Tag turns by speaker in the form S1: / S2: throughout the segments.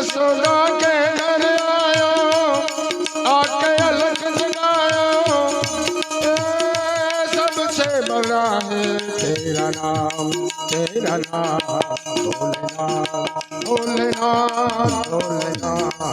S1: यशोदा के घर आयो, आके अलख जगायो। सबसे बड़ा है तेरा नाम, तेरा नाम भोलेनाथ, भोलेनाथ, भोलेनाथ।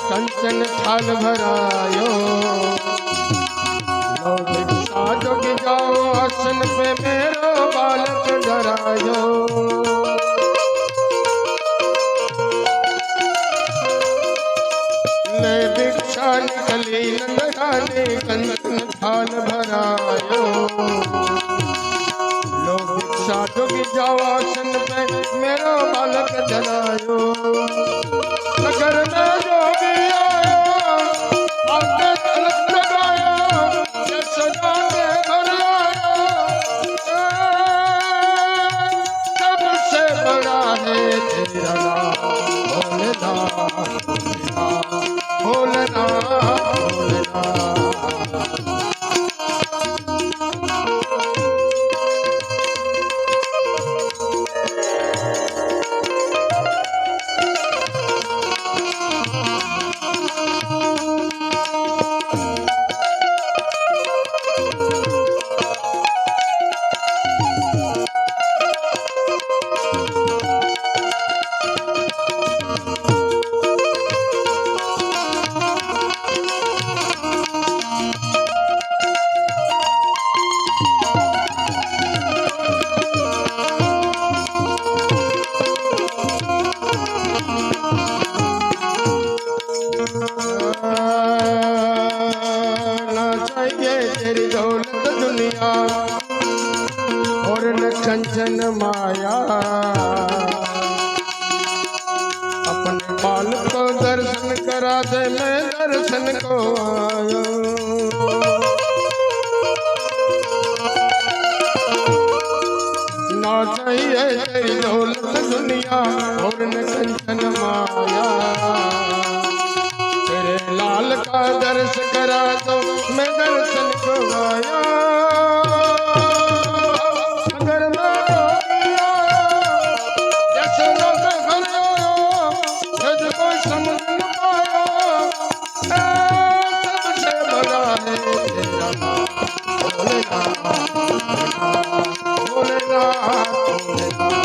S1: कंचन थाल भरायो, लो भिक्षा जोग जाओ, आसन पे मेरो बालक धरायो। ले भिक्षा निकली नंदरानी, कंचन थाल भरायो, लो भिक्षा जोग जाओ, आसन पे मेरो बालक धरायो। नगर में जोगी आया, आके तिलक लगाया, यशोदा के घर आया। सबसे बड़ा है तेरा नाम, भोलेनाथ, भोलेनाथ, भोलेनाथ। तेरी दौलत दुनिया और न कंचन माया, अपने बाल को दर्शन करा दे, मैं दर्शन को आया। ना चाहिए तेरी दौलत दुनिया और न कंचन माया, तेरे लाल का दर्श करा दो, मैं दर्शन को आया। अगर मैं यशोदा का घर आया, तुझको समझ न पाया। सबसे बड़ा है तेरा नाम, भोलेनाथ, भोलेनाथ, भोलेनाथ, भोलेनाथ।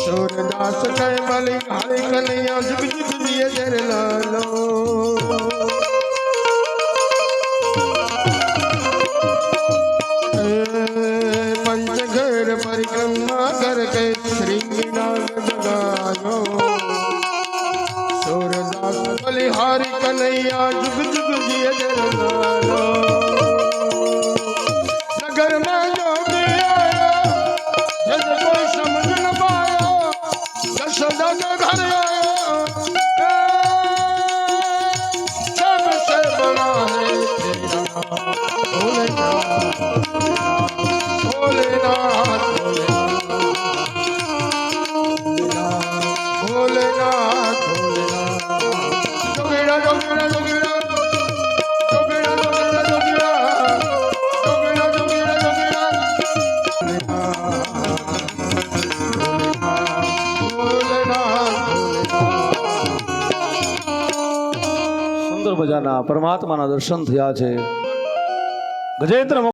S1: सूरदास कह बलिहारी कन्हैया जुग जुग जिए जर लालो पंचघर परिक्रमा करके श्रृंगनाथ जगायो सूरदास बलिहारी कन्हैया जुग जुग जिए जर लालो नगर में जोगी आया जब कोई समझ न पाया यशोदा के घर आया सबसे बड़ा है तेरा भोलेनाथ भोलेनाथ जोगीरा जोगीरा जोगीरा जोगीरा जोगीरा जोगीरा जोगीरा जोगीरा जोगीरा
S2: સુંદર મજાના પરમાત્માના દર્શન થયા છે. ગજેન્દ્ર